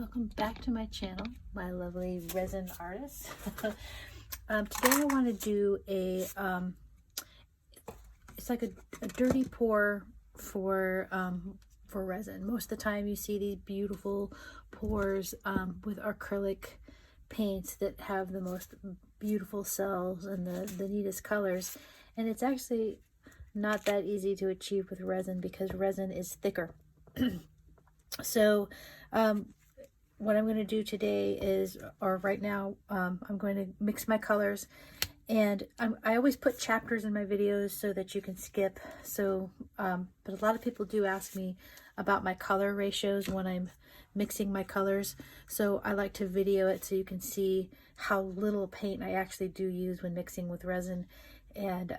Welcome back to my channel, my lovely resin artists. Today I want to do a it's like a dirty pour for resin. Most of the time you see these beautiful pours with acrylic paints that have the most beautiful cells and the neatest colors, and it's actually not that easy to achieve with resin because resin is thicker. So what I'm going to do today is, or right now, I'm going to mix my colors, and I always put chapters in my videos so that you can skip. So, but a lot of people do ask me about my color ratios when I'm mixing my colors. So I like to video it so you can see how little paint I actually do use when mixing with resin, and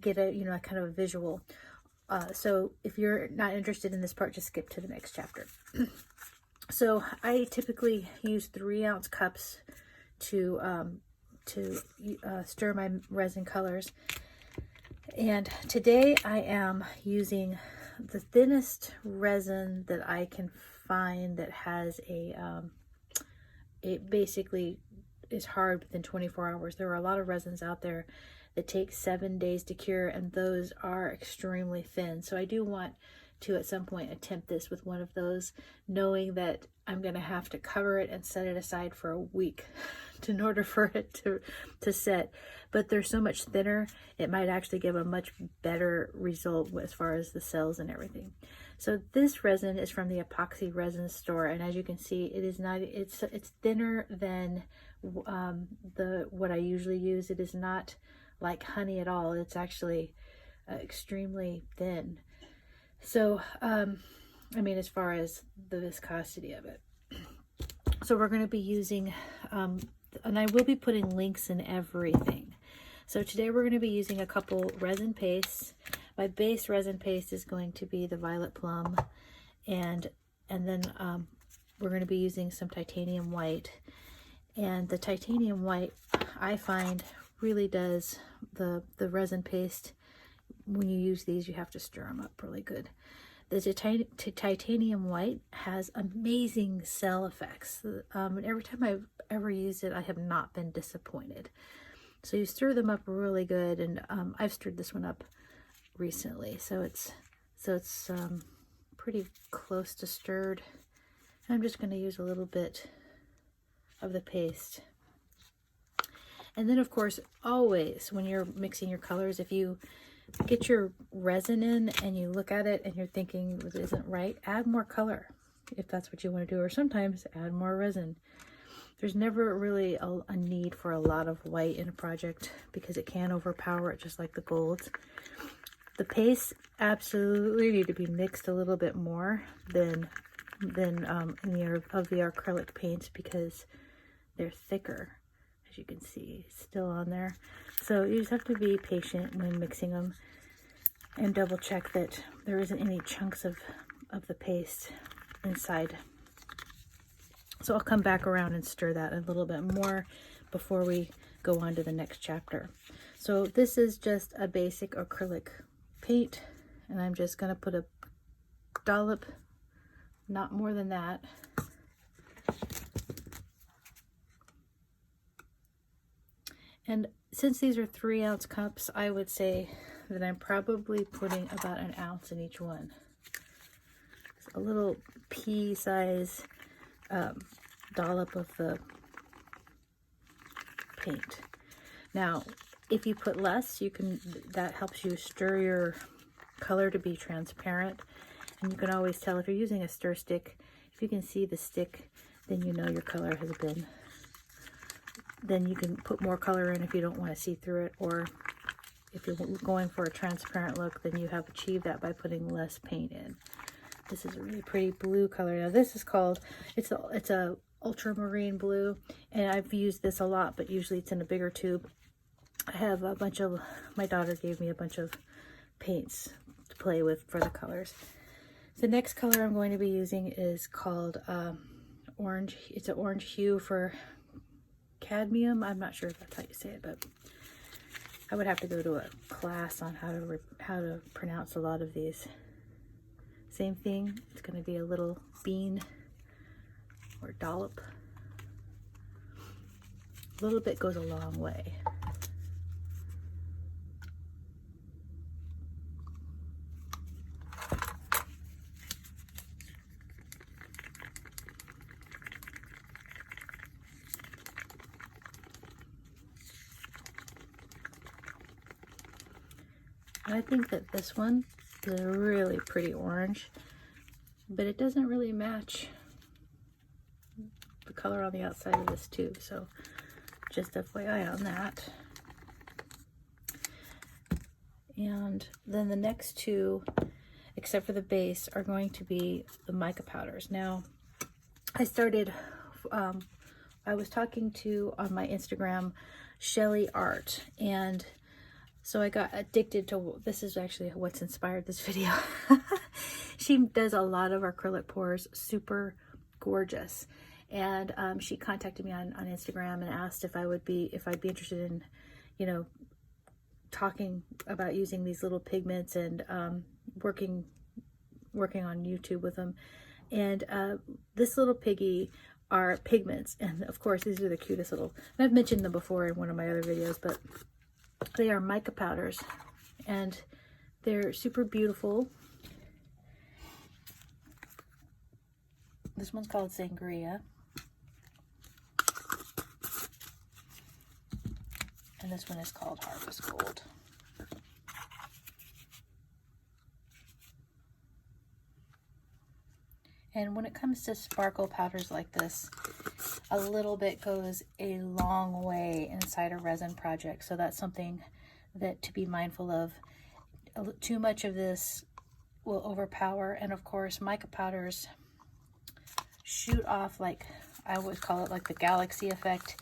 get a, you know, kind of a visual. So if you're not interested in this part, just skip to the next chapter. So I typically use 3-ounce cups to stir my resin colors. And today I am using the thinnest resin that I can find that has it basically is hard within 24 hours. There are a lot of resins out there that take 7 days to cure, and those are extremely thin. So I do want to at some point attempt this with one of those, knowing that I'm going to have to cover it and set it aside for a week in order for it to set. But they're so much thinner, it might actually give a much better result as far as the cells and everything. So this resin is from the Epoxy Resin store, and as you can see, it is not, it's thinner than what I usually use. It is not like honey at all. It's actually extremely thin. So, I mean, as far as the viscosity of it. So we're going to be using, and I will be putting links in everything. So today we're going to be using a couple resin pastes. My base resin paste is going to be the Violet Plum, and then we're going to be using some titanium white. And the titanium white, I find, really does the resin paste. When you use these, you have to stir them up really good. The titanium white has amazing cell effects. And every time I've ever used it, I have not been disappointed. So you stir them up really good, and I've stirred this one up recently, so it's pretty close to stirred. And I'm just going to use a little bit of the paste. And then, of course, always when you're mixing your colors, if you get your resin in and you look at it and you're thinking this isn't right, add more color if that's what you want to do, or sometimes add more resin. There's never really a need for a lot of white in a project because it can overpower it, just like the golds. The pastes absolutely need to be mixed a little bit more than any of the acrylic paints because they're thicker. As you can see, it's still on there. So you just have to be patient when mixing them and double check that there isn't any chunks of the paste inside. So I'll come back around and stir that a little bit more before we go on to the next chapter. So this is just a basic acrylic paint, and I'm just going to put a dollop, not more than that. And since these are 3-ounce cups, I would say that I'm probably putting about 1 ounce in each one. It's a little pea-size dollop of the paint. Now, if you put less, you can, that helps you stir your color to be transparent. And you can always tell if you're using a stir stick, if you can see the stick, then you know your color has been. Then you can put more color in if you don't want to see through it, or if you're going for a transparent look, then you have achieved that by putting less paint in. This is a really pretty blue color. Now this is called, it's a ultramarine blue, and I've used this a lot, but usually it's in a bigger tube. I have a bunch of, my daughter gave me a bunch of paints to play with for the colors. The next color I'm going to be using is called orange. It's an orange hue for cadmium. I'm not sure if that's how you say it, but I would have to go to a class on how to pronounce a lot of these. Same thing, it's going to be a little bean or dollop. A little bit goes a long way. And I think that this one is a really pretty orange, but it doesn't really match the color on the outside of this too. So just FYI on that. And then the next two, except for the base, are going to be the mica powders. Now, I started, I was talking to, on my Instagram, Shelly Art, and so I got addicted to, this is actually what's inspired this video. She does a lot of acrylic pours, super gorgeous. And she contacted me on Instagram and asked if I'd be interested in, you know, talking about using these little pigments and working on YouTube with them. And this little piggy are pigments, and of course these are the cutest little, I've mentioned them before in one of my other videos, but they are mica powders, and they're super beautiful. This one's called Sangria, and this one is called Harvest Gold. And when it comes to sparkle powders like this, a little bit goes a long way inside a resin project. So that's something that to be mindful of. Too much of this will overpower. And of course, mica powders shoot off, like I always call it, like the galaxy effect.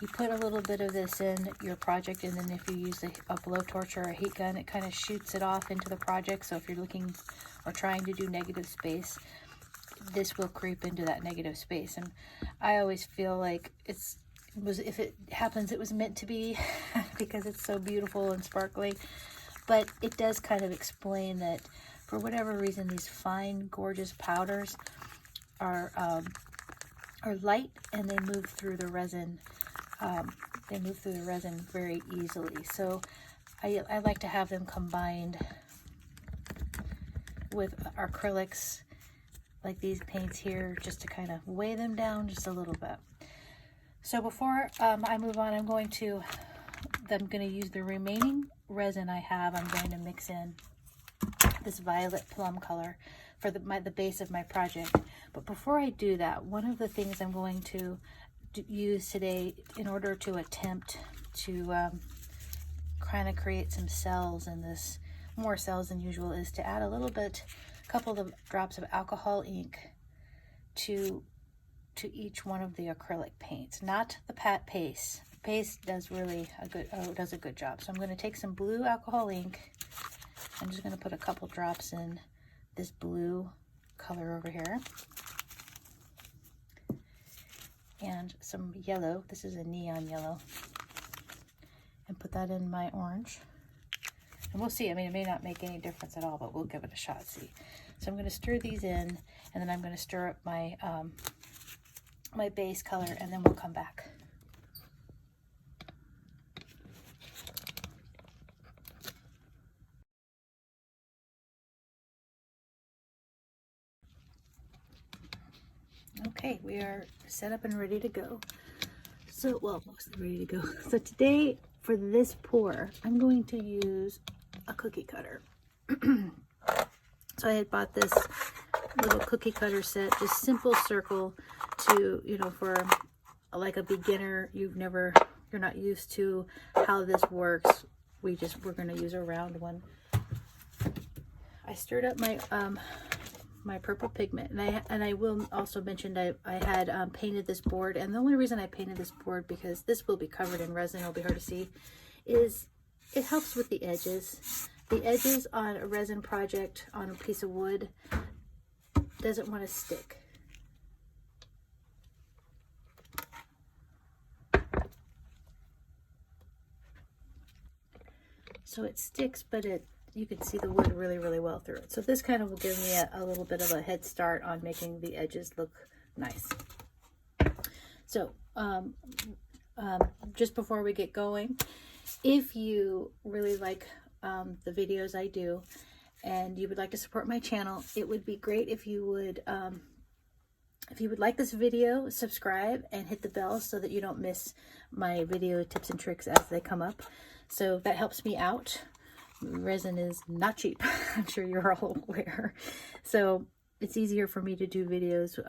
You put a little bit of this in your project, and then if you use a blowtorch or a heat gun, it kind of shoots it off into the project. So if you're looking or trying to do negative space, this will creep into that negative space. And I always feel like if it happens, it was meant to be because it's so beautiful and sparkly. But it does kind of explain that for whatever reason, these fine, gorgeous powders are light, and they move through the resin. They move through the resin very easily. So I like to have them combined with acrylics, like these paints here, just to kind of weigh them down just a little bit. So before I move on, I'm going to use the remaining resin I have. I'm going to mix in this violet plum color for the base of my project. But before I do that, one of the things I'm going to use today in order to attempt to kind of create some cells in this, more cells than usual, is to add a couple of drops of alcohol ink to each one of the acrylic paints, not the paste. The paste does does a good job. So I'm going to take some blue alcohol ink. I'm just going to put a couple drops in this blue color over here, and some yellow. This is a neon yellow, and put that in my orange. And we'll see. I mean, it may not make any difference at all, but we'll give it a shot, see. So I'm going to stir these in, and then I'm going to stir up my my base color, and then we'll come back. Okay, we are set up and ready to go. So, well, mostly ready to go. So today, for this pour, I'm going to use a cookie cutter. So I had bought this little cookie cutter set, just simple circle to, you know, for like a beginner, you're not used to how this works. We're going to use a round one. I stirred up my my purple pigment, and I will also mention I had painted this board, and the only reason I painted this board, because this will be covered in resin, it'll be hard to see, is it helps with the edges. The edges on a resin project on a piece of wood doesn't want to stick. So it sticks, but you can see the wood really, really well through it. So this kind of will give me a little bit of a head start on making the edges look nice. So just before we get going, if you really like the videos I do and you would like to support my channel, it would be great if you would like this video, subscribe and hit the bell so that you don't miss my video tips and tricks as they come up. So that helps me out. Resin is not cheap. I'm sure you're all aware. So it's easier for me to do videos.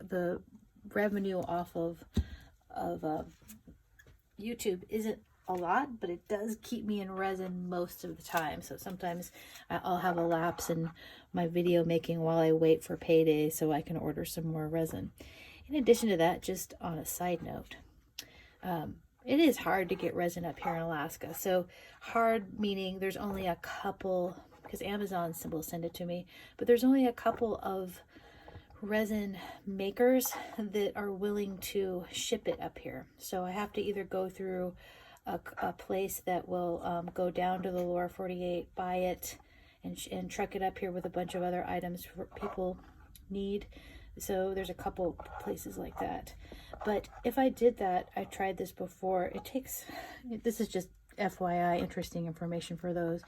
The revenue off of YouTube isn't a lot, but it does keep me in resin most of the time. So sometimes I'll have a lapse in my video making while I wait for payday so I can order some more resin. In addition to that, just on a side note, it is hard to get resin up here in Alaska. So hard meaning there's only a couple, because Amazon will send it to me, but there's only a couple of resin makers that are willing to ship it up here. So I have to either go through a place that will go down to the lower 48, buy it, and truck it up here with a bunch of other items for people need. So there's a couple places like that. But if I did that, I tried this before, this is just FYI, interesting information for those.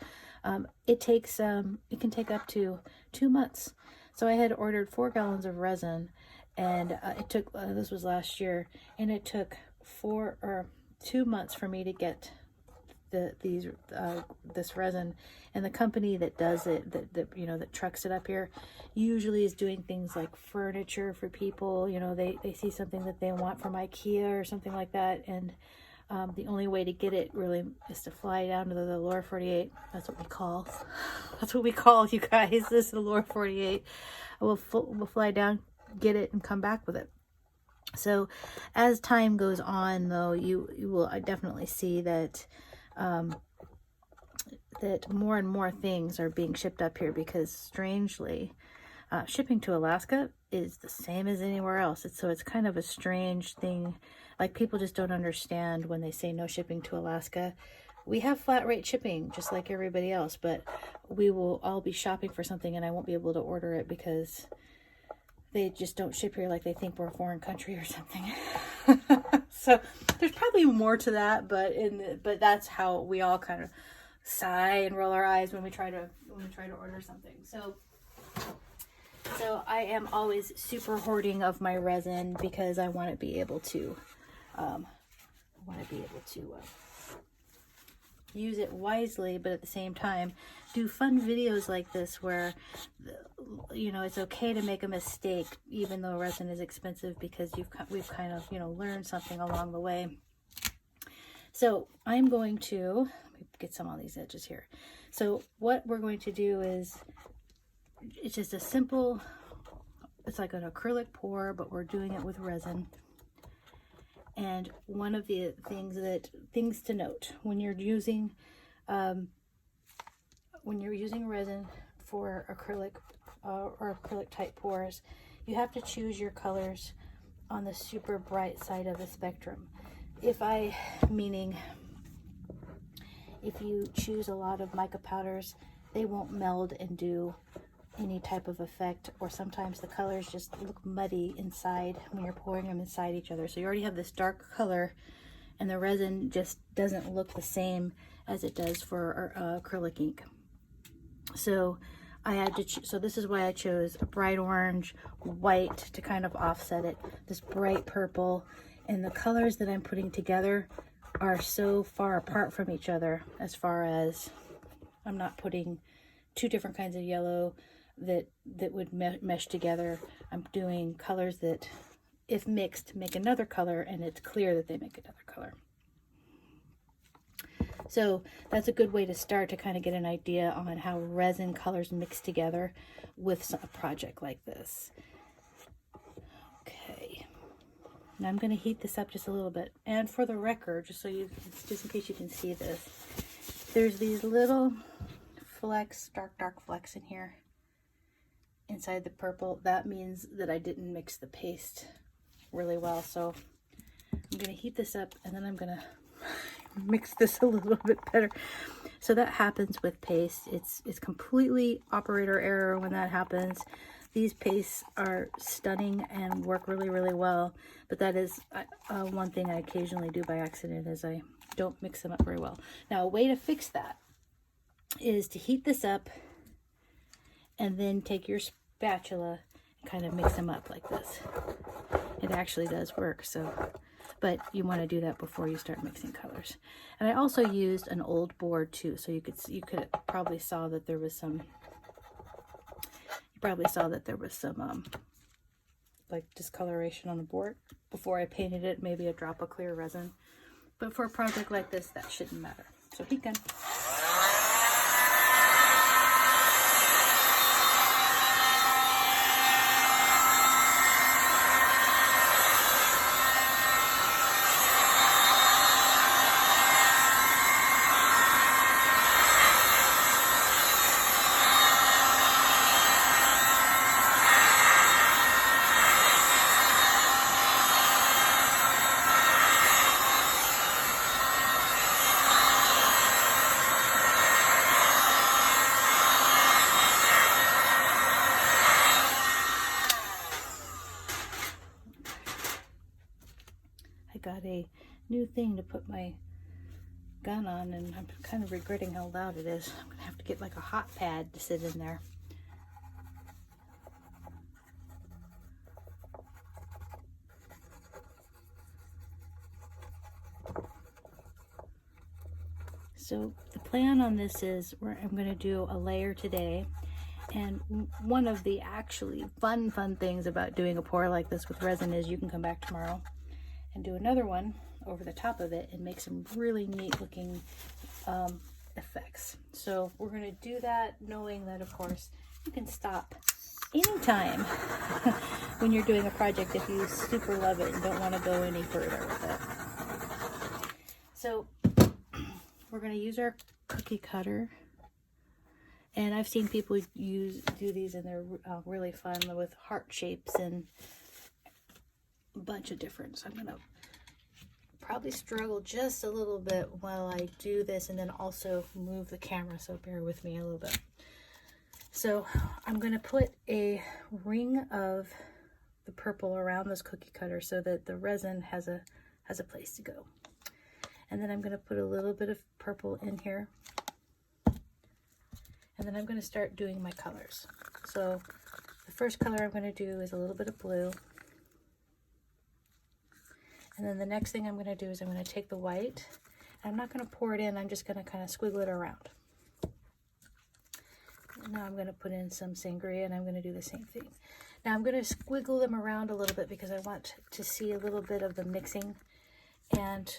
It can take up to 2 months. So I had ordered 4 gallons of resin, and it took, this was last year, and it took 2 months for me to get this resin. And the company that does it, that trucks it up here, usually is doing things like furniture for people. They see something that they want from IKEA or something like that, and the only way to get it really is to fly down to the lower 48. That's what we call you guys. This is the lower 48. We'll fly down, get it, and come back with it. So as time goes on, though, you will definitely see that that more and more things are being shipped up here, because strangely, shipping to Alaska is the same as anywhere else. It's kind of a strange thing. Like, people just don't understand when they say no shipping to Alaska. We have flat rate shipping just like everybody else, but we will all be shopping for something and I won't be able to order it because they just don't ship here, like they think we're a foreign country or something. So there's probably more to that, but that's how we all kind of sigh and roll our eyes when we try to order something. So I am always super hoarding of my resin because I want to be able to use it wisely, but at the same time do fun videos like this where it's okay to make a mistake even though resin is expensive, because we've kind of learned something along the way. So I'm going to get some on these edges here. So what we're going to do is, it's just a simple, it's like an acrylic pour, but we're doing it with resin. And one of the things to note when you're using resin for acrylic or acrylic type pours, you have to choose your colors on the super bright side of the spectrum. If you choose a lot of mica powders, they won't meld and do any type of effect, or sometimes the colors just look muddy inside when you're pouring them inside each other. So you already have this dark color and the resin just doesn't look the same as it does for acrylic ink. So I had to so this is why I chose a bright orange, white to kind of offset it, this bright purple, and the colors that I'm putting together are so far apart from each other, as far as I'm not putting 2 different kinds of yellow that would mesh together. I'm doing colors that, if mixed, make another color, and it's clear that they make another color. So that's a good way to start, to kind of get an idea on how resin colors mix together with a project like this. Okay, now I'm going to heat this up just a little bit. And for the record, just in case you can see this, there's these little flecks, dark flecks in here inside the purple. That means that I didn't mix the paste really well. So I'm going to heat this up, and then I'm going to mix this a little bit better. So that happens with paste. It's completely operator error when that happens. These pastes are stunning and work really, really well, but that is one thing I occasionally do by accident, is I don't mix them up very well. Now, a way to fix that is to heat this up and then take your spatula and kind of mix them up like this. It actually does work, but you want to do that before you start mixing colors. And I also used an old board too, so you could probably saw that there was some like discoloration on the board before I painted it, maybe a drop of clear resin. But for a project like this, that shouldn't matter. So heat gun. Got a new thing to put my gun on, and I'm kind of regretting how loud it is. I'm gonna have to get like a hot pad to sit in there. So the plan on this is I'm going to do a layer today, and one of the actually fun things about doing a pour like this with resin is you can come back tomorrow and do another one over the top of it and make some really neat looking effects. So we're going to do that, knowing that of course you can stop anytime when you're doing a project if you super love it and don't want to go any further with it. So we're going to use our cookie cutter, and I've seen people do these, and they're really fun with heart shapes and bunch of different. So I'm gonna probably struggle just a little bit while I do this, and then also move the camera, so bear with me a little bit. So I'm gonna put a ring of the purple around this cookie cutter so that the resin has a place to go. And then I'm gonna put a little bit of purple in here, and then I'm gonna start doing my colors. So the first color I'm gonna do is a little bit of blue. And then the next thing I'm going to do is I'm going to take the white, and I'm not going to pour it in, I'm just going to kind of squiggle it around. And now I'm going to put in some sangria, and I'm going to do the same thing. Now I'm going to squiggle them around a little bit because I want to see a little bit of the mixing, and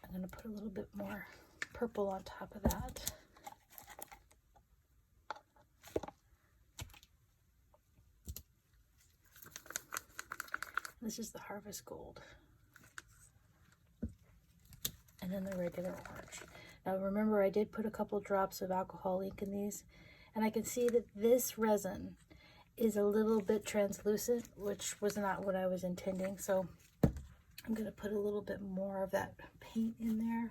I'm going to put a little bit more purple on top of that. This is the Harvest Gold. And then the regular orange. Now remember, I did put a couple drops of alcohol ink in these, and I can see that this resin is a little bit translucent, which was not what I was intending. So I'm going to put a little bit more of that paint in there.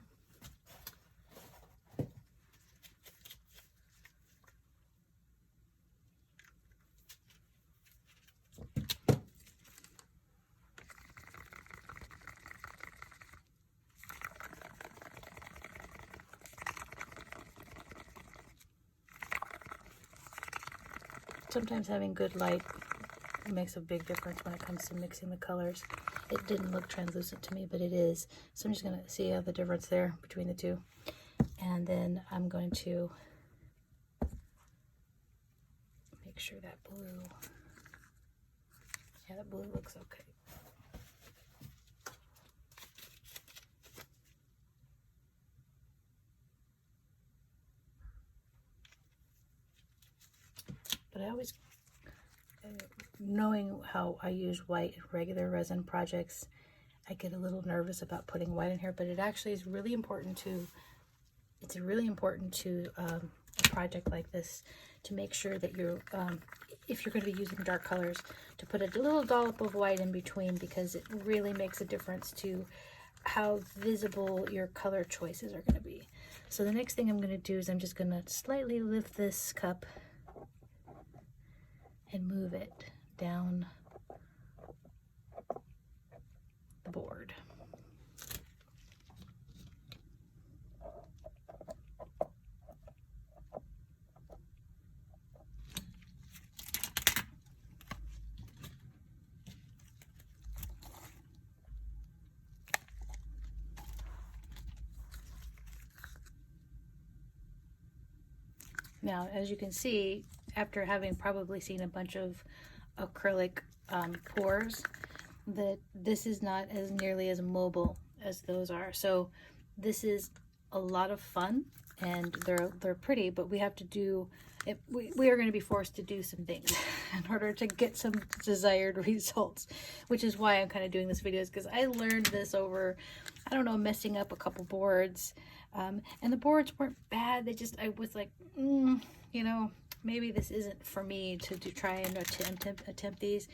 Sometimes having good light makes a big difference when it comes to mixing the colors. It didn't look translucent to me, but it is. So I'm just going to see the difference there between the two. And then I'm going to make sure that blue, yeah, that blue looks okay. But I always, knowing how I use white in regular resin projects, I get a little nervous about putting white in here, but it actually is really important to, a project like this, to make sure that you're, if you're going to be using dark colors, to put a little dollop of white in between, because it really makes a difference to how visible your color choices are going to be. So the next thing I'm going to do is I'm just going to slightly lift this cup and move it down the board. Now, as you can see, after having probably seen a bunch of acrylic pours, that this is not as nearly as mobile as those are. So this is a lot of fun, and they're pretty, but we have to do it. We are going to be forced to do some things in order to get some desired results, which is why I'm kind of doing this video, is because I learned this over, I don't know, messing up a couple boards. And the boards weren't bad. I was like, you know, maybe this isn't for me to try and attempt these.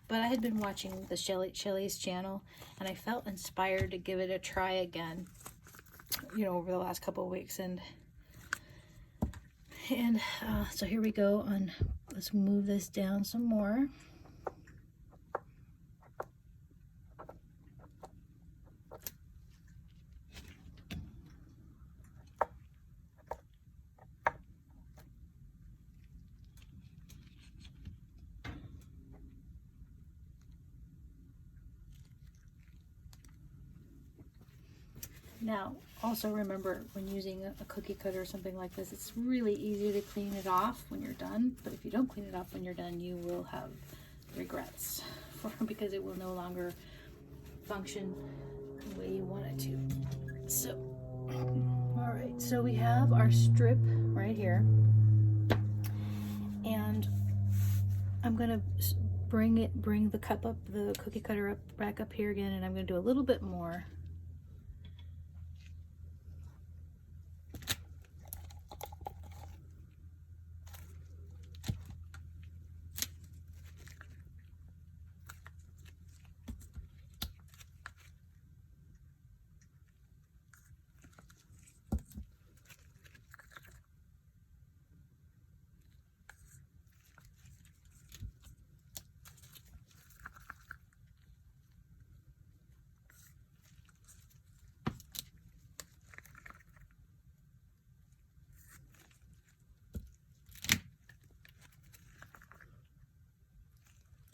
But I had been watching the Shelly's channel, and I felt inspired to give it a try again, you know, over the last couple of weeks. And so here we go. Let's move this down some more. Now, also remember, when using a cookie cutter or something like this, it's really easy to clean it off when you're done. But if you don't clean it off when you're done, you will have regrets because it will no longer function the way you want it to. So, all right, so we have our strip right here. And I'm going to bring the cup up, the cookie cutter back up here again, and I'm going to do a little bit more.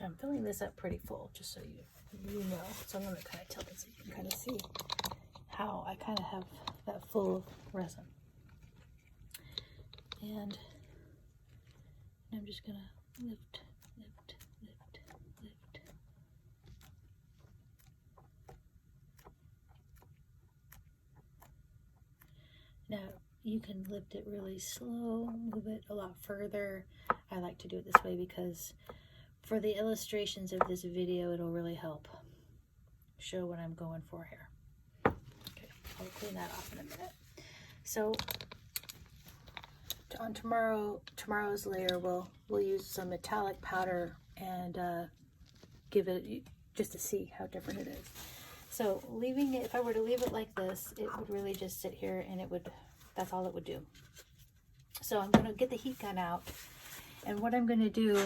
I'm filling this up pretty full, just so you know. So I'm going to kind of tilt it so you can kind of see how I kind of have that full of resin. And I'm just going to lift. Now, you can lift it really slow, move it a lot further. I like to do it this way because for the illustrations of this video, it'll really help show what I'm going for here. Okay, I'll clean that off in a minute. So on tomorrow's layer, we'll use some metallic powder and give it just to see how different it is. So leaving it, if I were to leave it like this, it would really just sit here, and that's all it would do. So I'm going to get the heat gun out, and what I'm going to do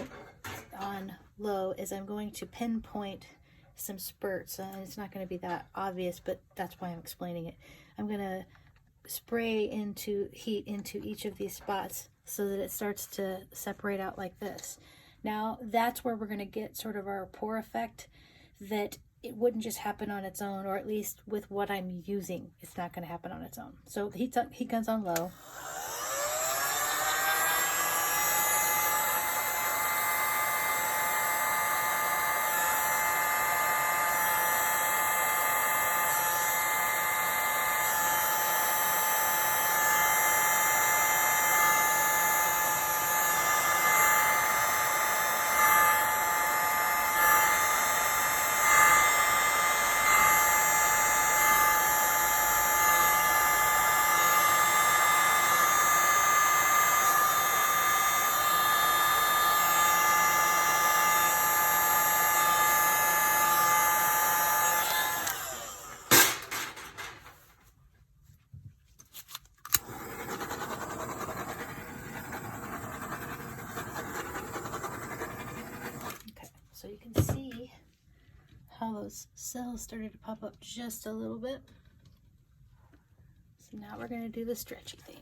on low is I'm going to pinpoint some spurts, and it's not going to be that obvious, but that's why I'm explaining it. I'm going to spray heat into each of these spots so that it starts to separate out like this. Now that's where we're going to get sort of our pour effect, that it wouldn't just happen on its own, or at least with what I'm using, it's not going to happen on its own. So the heat gun's on low. so you can see how those cells started to pop up just a little bit. So now we're going to do the stretchy thing.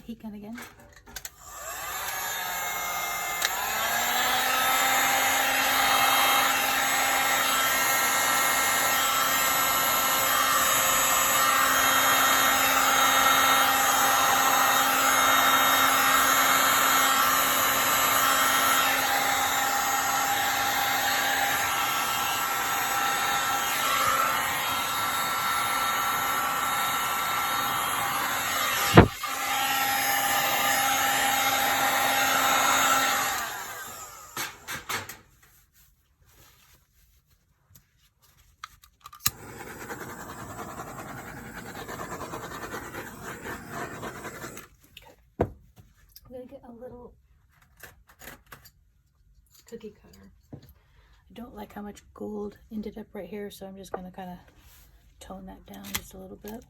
Heat gun again. Get a little cookie cutter. I don't like how much gold ended up right here, so I'm just going to kind of tone that down just a little bit.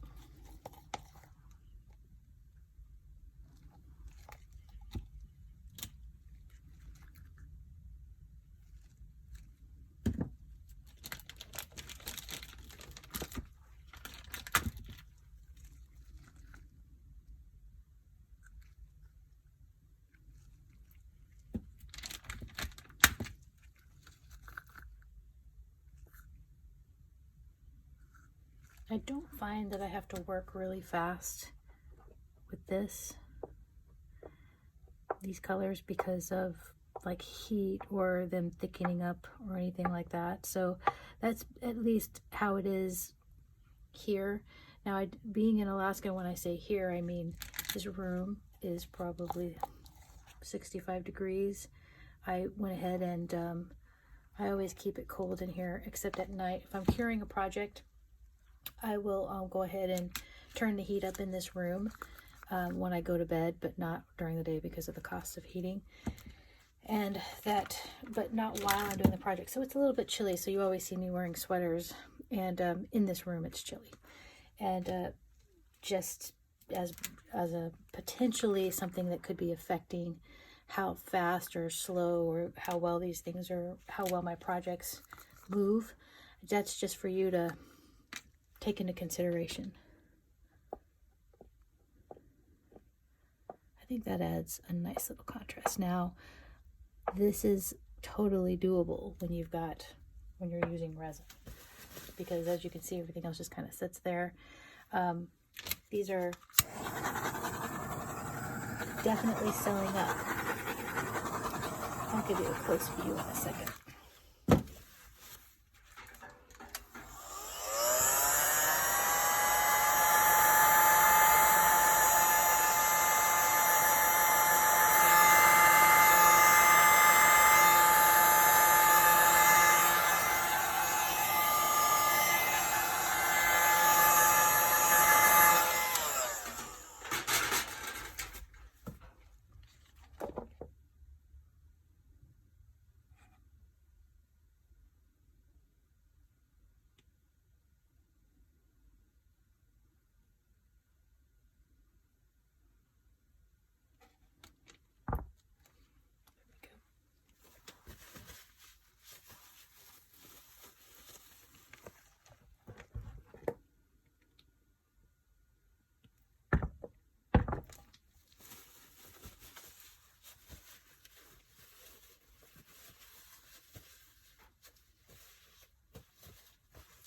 I don't find that I have to work really fast with these colors because of like heat or them thickening up or anything like that. So that's at least how it is here. Now, being in Alaska, when I say here, I mean this room is probably 65 degrees. I went ahead and I always keep it cold in here, except at night. If I'm curing a project, I will go ahead and turn the heat up in this room when I go to bed, but not during the day because of the cost of heating. And that, but not while I'm doing the project. So it's a little bit chilly, so you always see me wearing sweaters. And in this room, it's chilly. And just as a potentially something that could be affecting how fast or slow or how well these things are, how well my projects move, that's just for you to take into consideration. I think that adds a nice little contrast. Now, this is totally doable when you're using resin, because as you can see, everything else just kind of sits there. These are definitely selling up. I'll give you a close view in a second.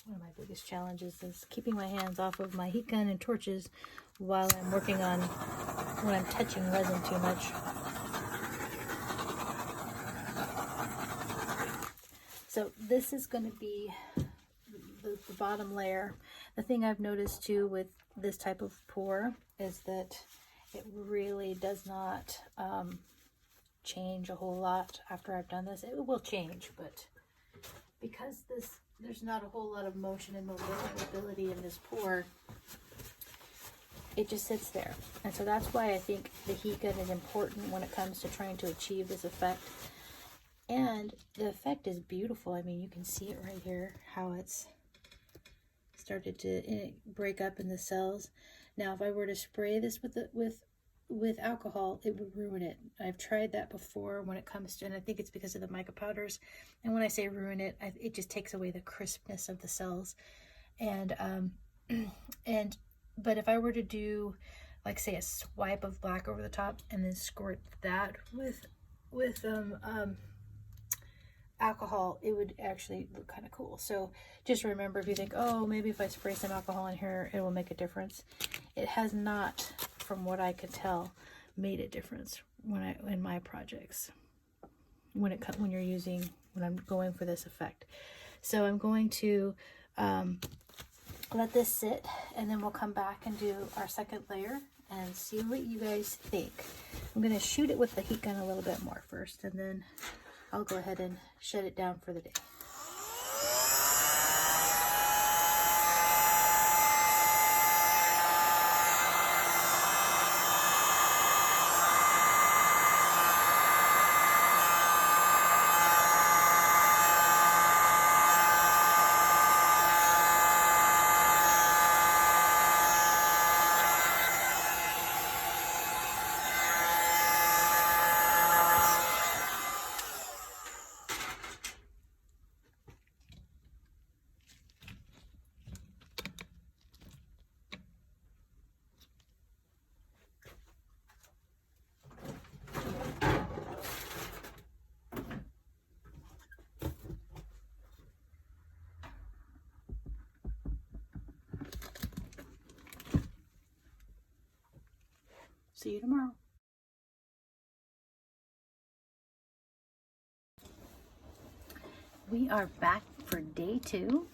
One of my biggest challenges is keeping my hands off of my heat gun and torches while I'm working on, when I'm touching resin too much. So this is going to be the bottom layer. The thing I've noticed too with this type of pour is that it really does not change a whole lot after I've done this. It will change, but because there's not a whole lot of motion and mobility in this pour, it just sits there. And so that's why I think the heat gun is important when it comes to trying to achieve this effect. And the effect is beautiful. I mean, you can see it right here, how it's started to break up in the cells. Now, if I were to spray this with alcohol, it would ruin it. I've tried that before when it comes to, and I think it's because of the mica powders. And when I say ruin it, it just takes away the crispness of the cells. And but if I were to do, like, say, a swipe of black over the top and then squirt that with alcohol, it would actually look kind of cool. So just remember, if you think, oh, maybe if I spray some alcohol in here, it will make a difference. It has not, from what I could tell, made a difference in my projects when I'm going for this effect. So I'm going to let this sit, and then we'll come back and do our second layer and see what you guys think. I'm going to shoot it with the heat gun a little bit more first, and then I'll go ahead and shut it down for the day. See you tomorrow. We are back for day 2,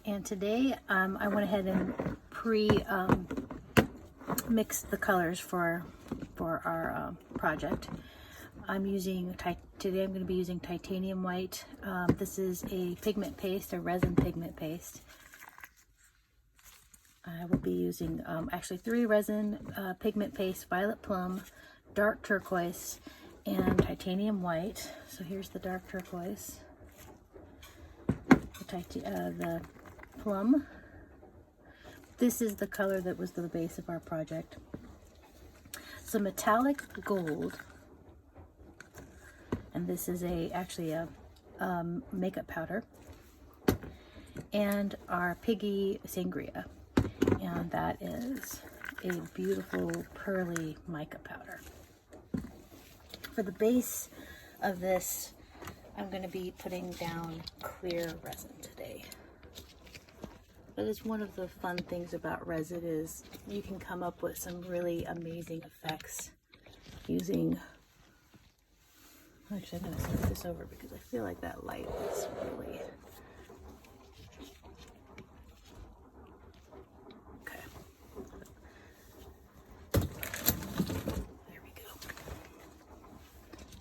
and today I went ahead and mix the colors for our project. Today I'm going to be using titanium white. This is a pigment paste, a resin pigment paste. I will be using actually 3 resin pigment paste: violet plum, dark turquoise, and titanium white. So here's the dark turquoise, the plum. This is the color that was the base of our project. Some metallic gold, and this is actually a makeup powder, and our piggy sangria. And that is a beautiful pearly mica powder. For the base of this, I'm going to be putting down clear resin today. But it's one of the fun things about resin is you can come up with some really amazing effects using... Actually, I'm going to flip this over because I feel like that light is really...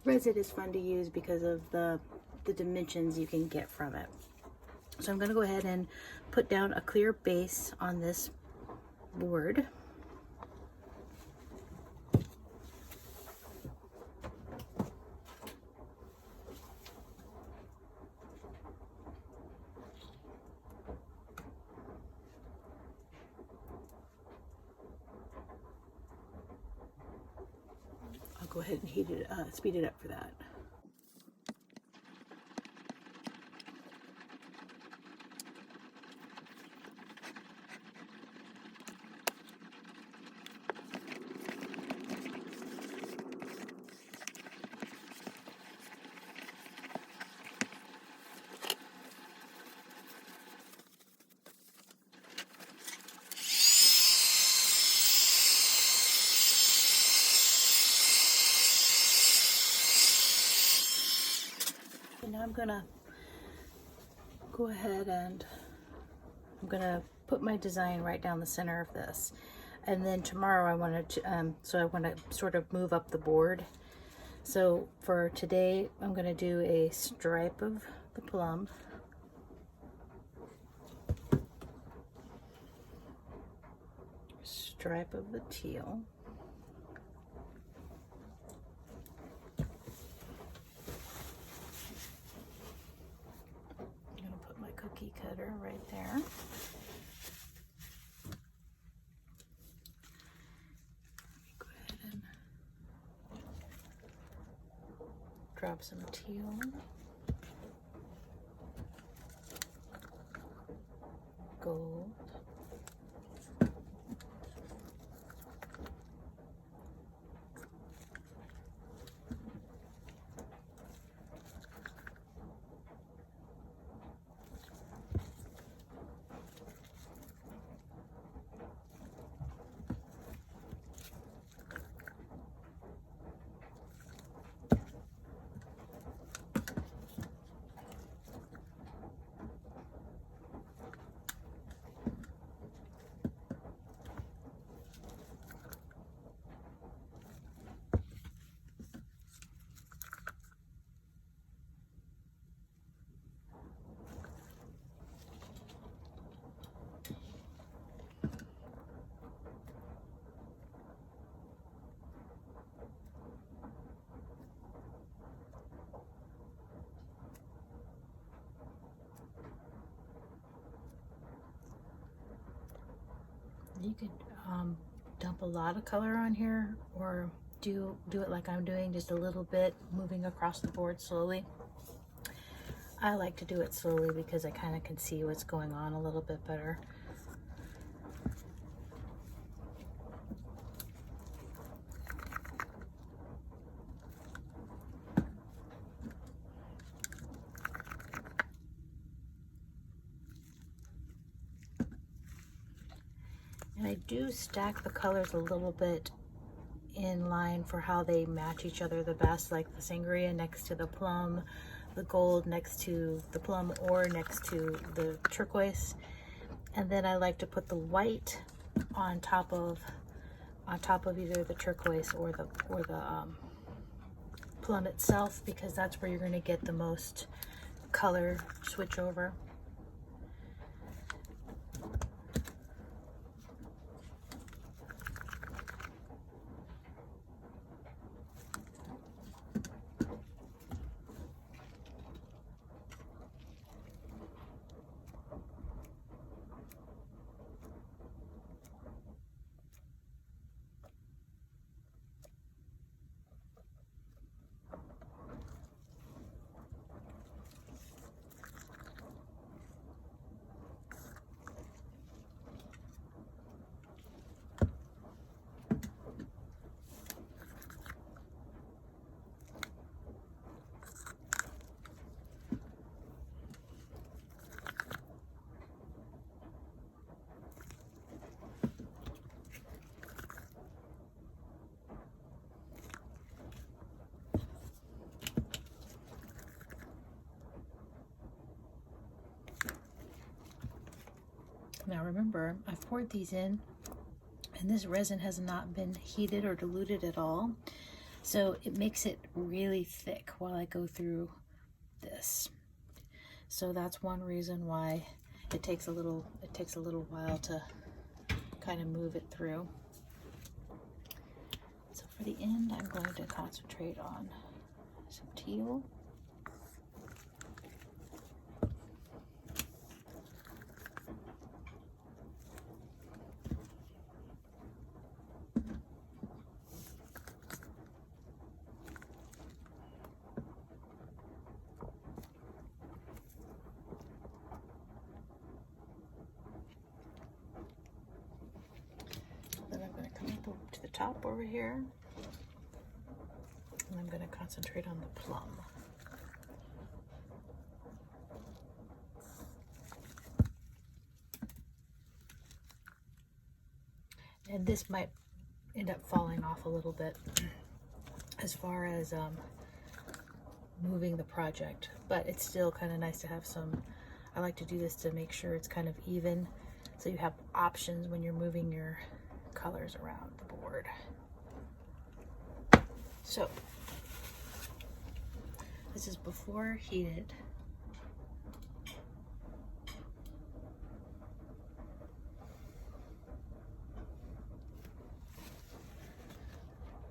Resin is fun to use because of the dimensions you can get from it. So I'm going to go ahead and put down a clear base on this board. Go ahead and speed it up for that. Now I'm gonna go ahead and I'm gonna put my design right down the center of this. And then tomorrow I wanted to, so I want to sort of move up the board. So for today, I'm gonna do a stripe of the plum. Stripe of the teal. I'm gonna put my cookie cutter right there. Go ahead and drop some teal. Gold. You could dump a lot of color on here, or do it like I'm doing, just a little bit, moving across the board slowly. I like to do it slowly because I kind of can see what's going on a little bit better. And I do stack the colors a little bit in line for how they match each other the best, like the sangria next to the plum, the gold next to the plum or next to the turquoise. And then I like to put the white on top of either the turquoise or the plum itself, because that's where you're going to get the most color switch over. Now remember, I've poured these in, and this resin has not been heated or diluted at all, so it makes it really thick while I go through this. So that's one reason why it takes a little while to kind of move it through. So for the end, I'm going to concentrate on some teal. Then I'm going to come up to the top over here, and I'm going to concentrate on the plum. And this might end up falling off a little bit as far as moving the project, but it's still kind of nice to have some I like to do this to make sure it's kind of even, so you have options when you're moving your colors around the board. So this is before heated.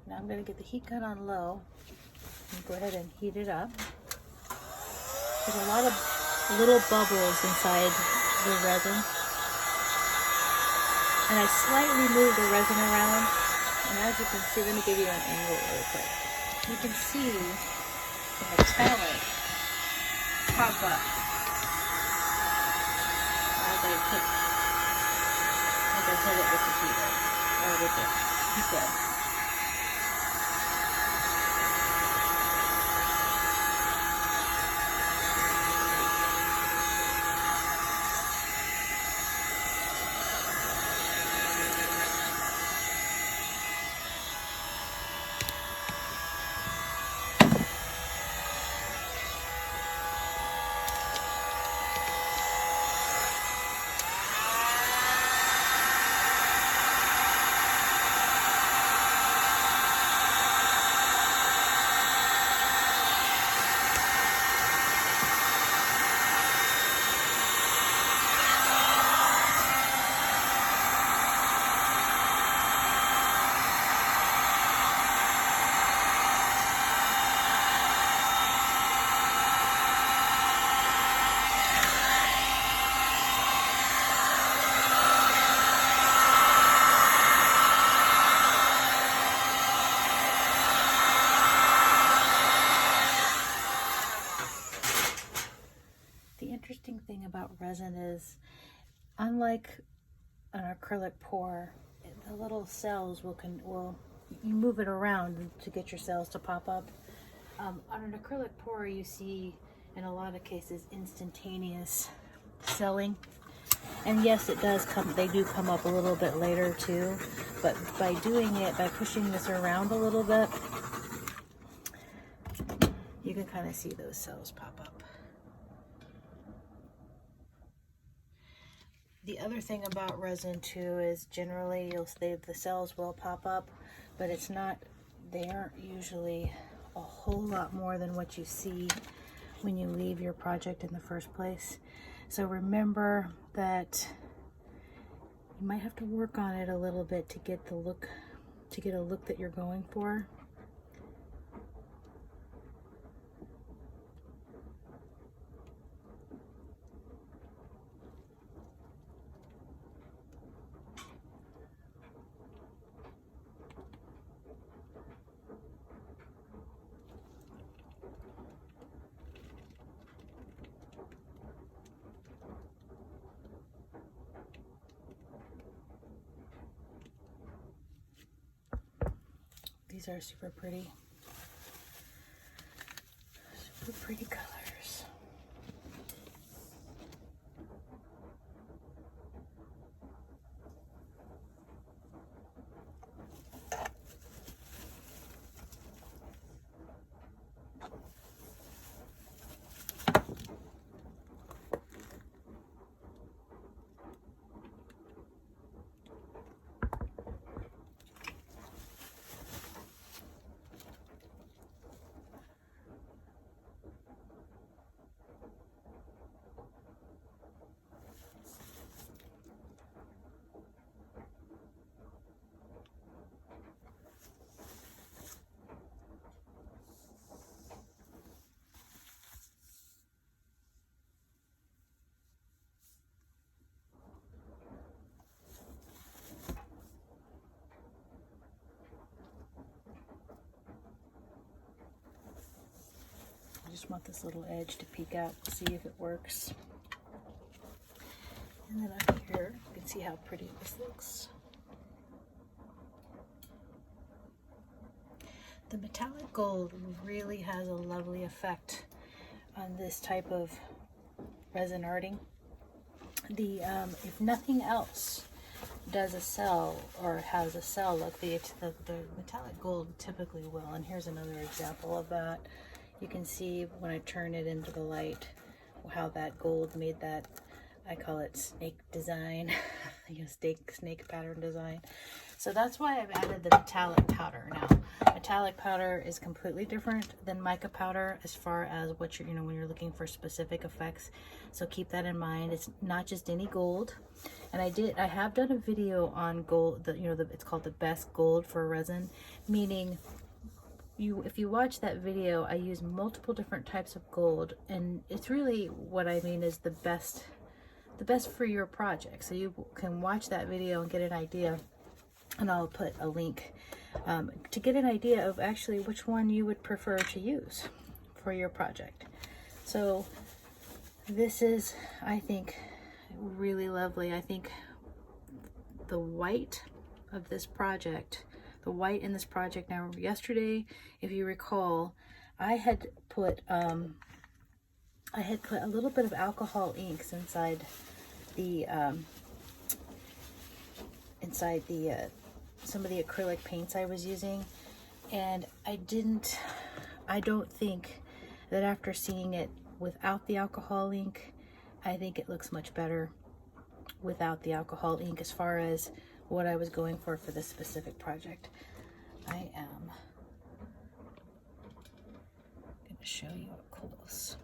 Now I'm going to get the heat gun on low and go ahead and heat it up. There's a lot of little bubbles inside the resin. And I slightly move the resin around. And as you can see, let me give you an angle real quick. You can see the metallic pop up as I hit it with the heater, or with the heat gun. Interesting thing about resin is, unlike an acrylic pour, the little cells will you move it around to get your cells to pop up. On an acrylic pour, you see in a lot of cases instantaneous celling, and yes, it does come. They do come up a little bit later too, but by doing it, by pushing this around a little bit, you can kind of see those cells pop up. The other thing about resin too is generally the cells will pop up, but they aren't usually a whole lot more than what you see when you leave your project in the first place. So remember that you might have to work on it a little bit to get a look that you're going for. These are super pretty colors. I just want this little edge to peek out to see if it works. And then up here, you can see how pretty this looks. The metallic gold really has a lovely effect on this type of resin arting. If nothing else does a cell or has a cell look, the metallic gold typically will. And here's another example of that. You can see when I turn it into the light how that gold made that, I call it snake design, you know, snake pattern design. So that's why I've added the metallic powder now. Metallic powder is completely different than mica powder as far as what you're, you know, when you're looking for specific effects. So keep that in mind. It's not just any gold. And I have done a video on gold, it's called the best gold for resin, meaning if you watch that video, I use multiple different types of gold, and it's really, what I mean is the best for your project. So you can watch that video and get an idea, and I'll put a link to get an idea of actually which one you would prefer to use for your project. So this is, I think, really lovely. I think the white of this project, the white in this project, now yesterday, if you recall, I had put a little bit of alcohol inks inside the some of the acrylic paints I was using, and I don't think that after seeing it without the alcohol ink, I think it looks much better without the alcohol ink as far as what I was going for this specific project. I am going to show you up close.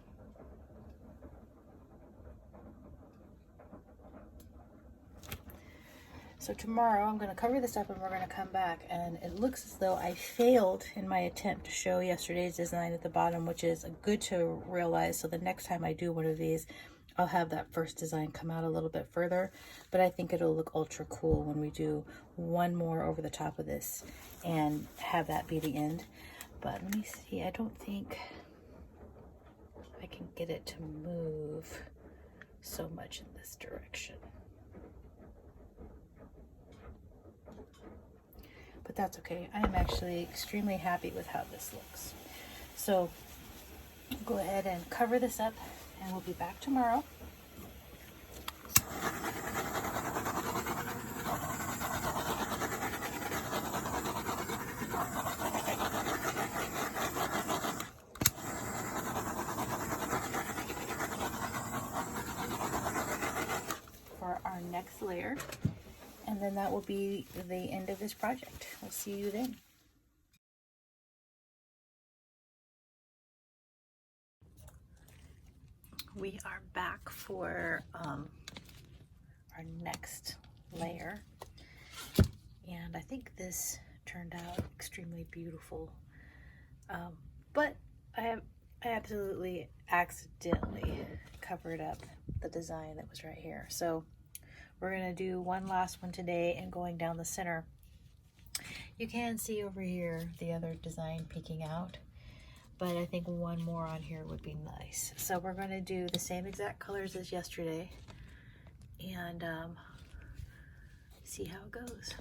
So tomorrow I'm going to cover this up and we're going to come back, and it looks as though I failed in my attempt to show yesterday's design at the bottom, which is good to realize. So the next time I do one of these, I'll have that first design come out a little bit further, but I think it'll look ultra cool when we do one more over the top of this and have that be the end. But let me see, I don't think I can get it to move so much in this direction. But that's okay. I'm actually extremely happy with how this looks. So go ahead and cover this up, and we'll be back tomorrow. For our next layer. And then that will be the end of this project. We'll see you then. We are back for our next layer. And I think this turned out extremely beautiful. But I absolutely accidentally covered up the design that was right here. So we're going to do one last one today, and going down the center, you can see over here the other design peeking out, but I think one more on here would be nice. So we're going to do the same exact colors as yesterday and see how it goes.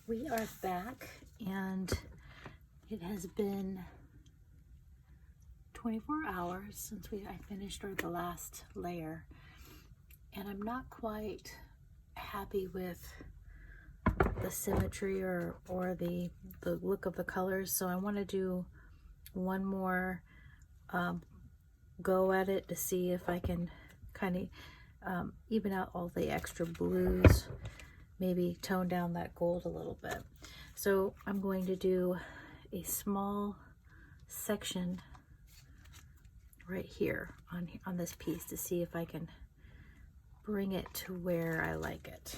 We are back, and it has been 24 hours since I finished the last layer, and I'm not quite happy with the symmetry or the look of the colors, so I want to do one more go at it to see if I can kind of even out all the extra blues, maybe tone down that gold a little bit. So I'm going to do a small section right here on this piece to see if I can bring it to where I like it.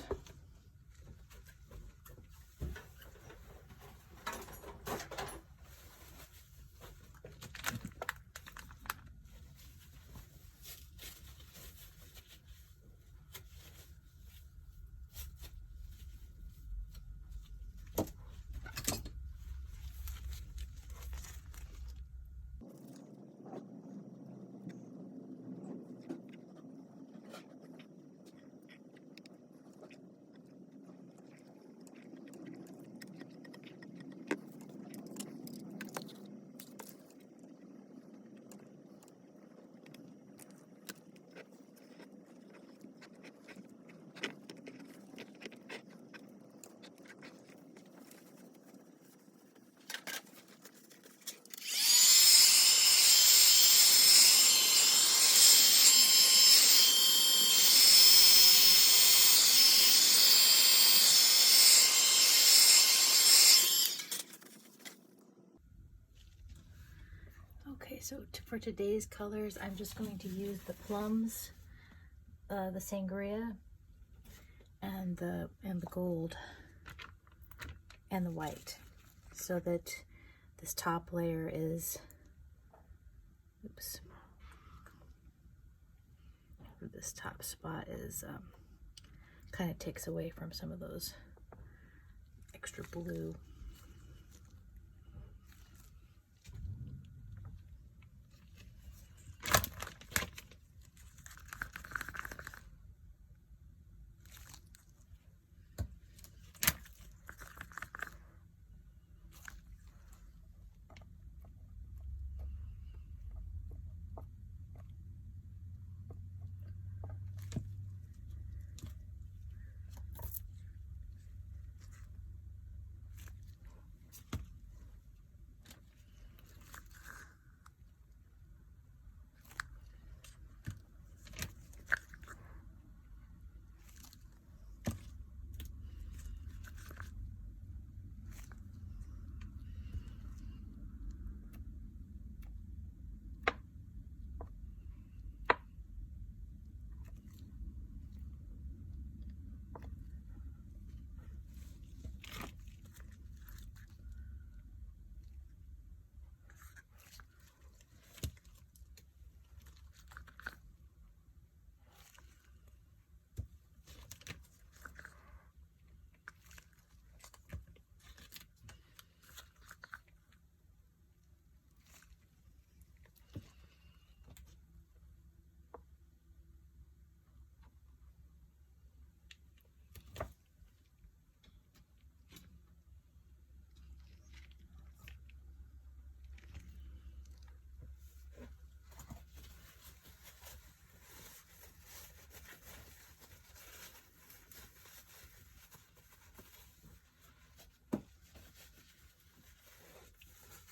Okay, so for today's colors, I'm just going to use the plums, the sangria, and the gold, and the white, so that this top layer is, this top spot is kind of takes away from some of those extra blue.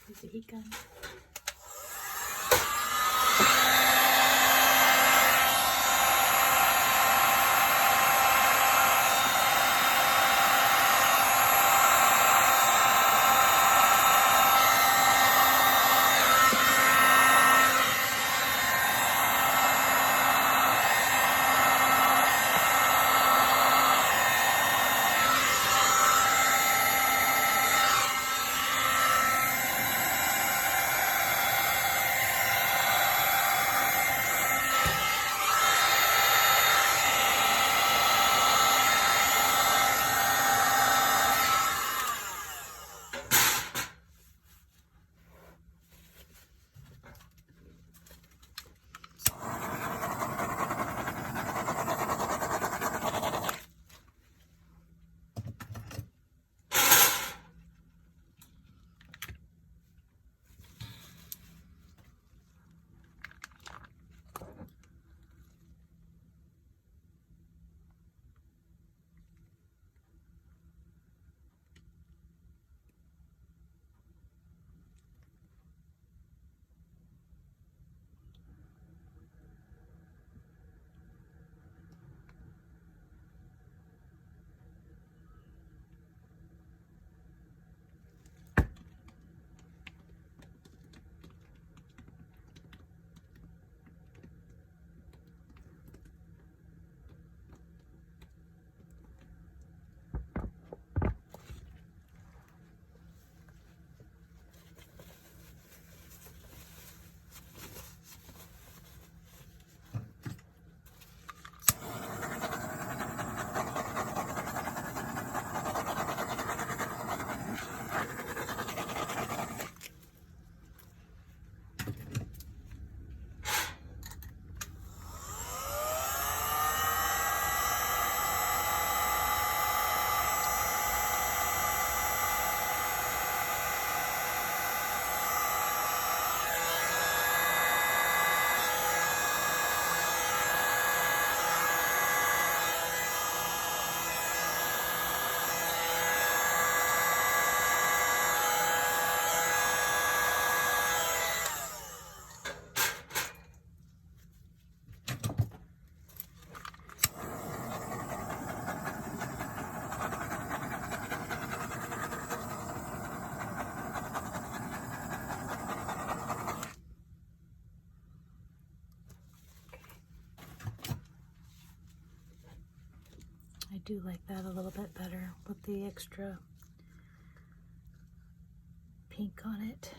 Use the heat gun. do like that a little bit better with the extra pink on it.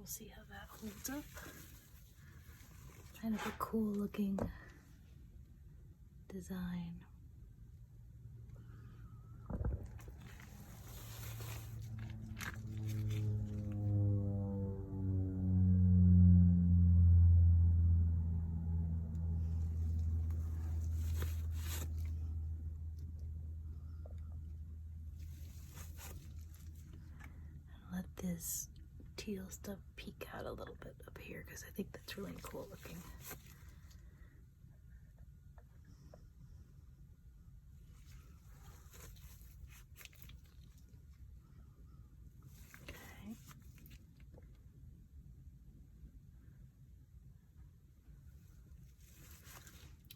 See how that holds up. Kind of a cool looking design. Let this teal stuff peek out a little bit up here because I think that's really cool looking. Okay.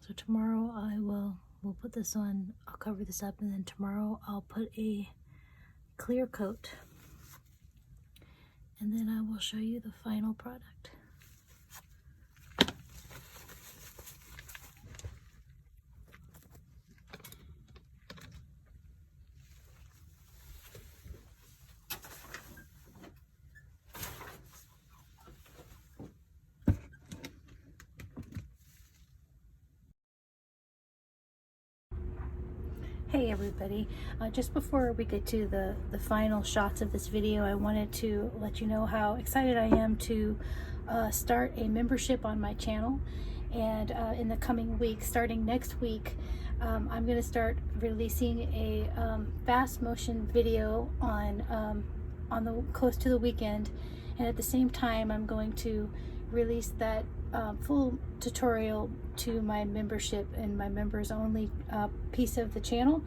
So tomorrow we'll put this on, I'll cover this up, and then tomorrow I'll put a clear coat, and then I will show you the final product. Hey everybody, just before we get to the final shots of this video, I wanted to let you know how excited I am to start a membership on my channel. And in the coming weeks, starting next week, I'm going to start releasing a fast motion video on the close to the weekend, and at the same time I'm going to release that full tutorial to my membership and my members only piece of the channel,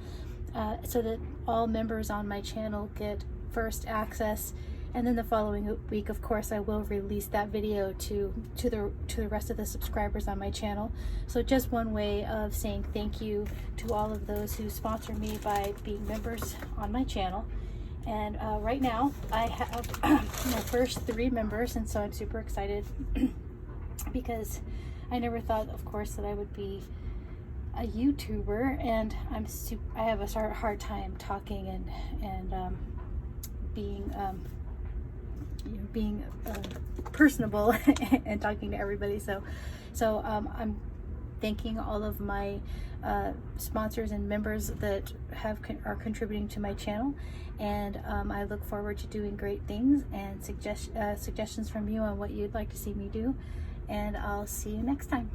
so that all members on my channel get first access. And then the following week, of course, I will release that video to the rest of the subscribers on my channel. So just one way of saying thank you to all of those who sponsor me by being members on my channel. And right now I have my first 3 members, and so I'm super excited because I never thought, of course, that I would be a YouTuber, and I have a hard time talking and being personable and talking to everybody. So I'm thanking all of my sponsors and members that are contributing to my channel, and I look forward to doing great things and suggestions from you on what you'd like to see me do, and I'll see you next time.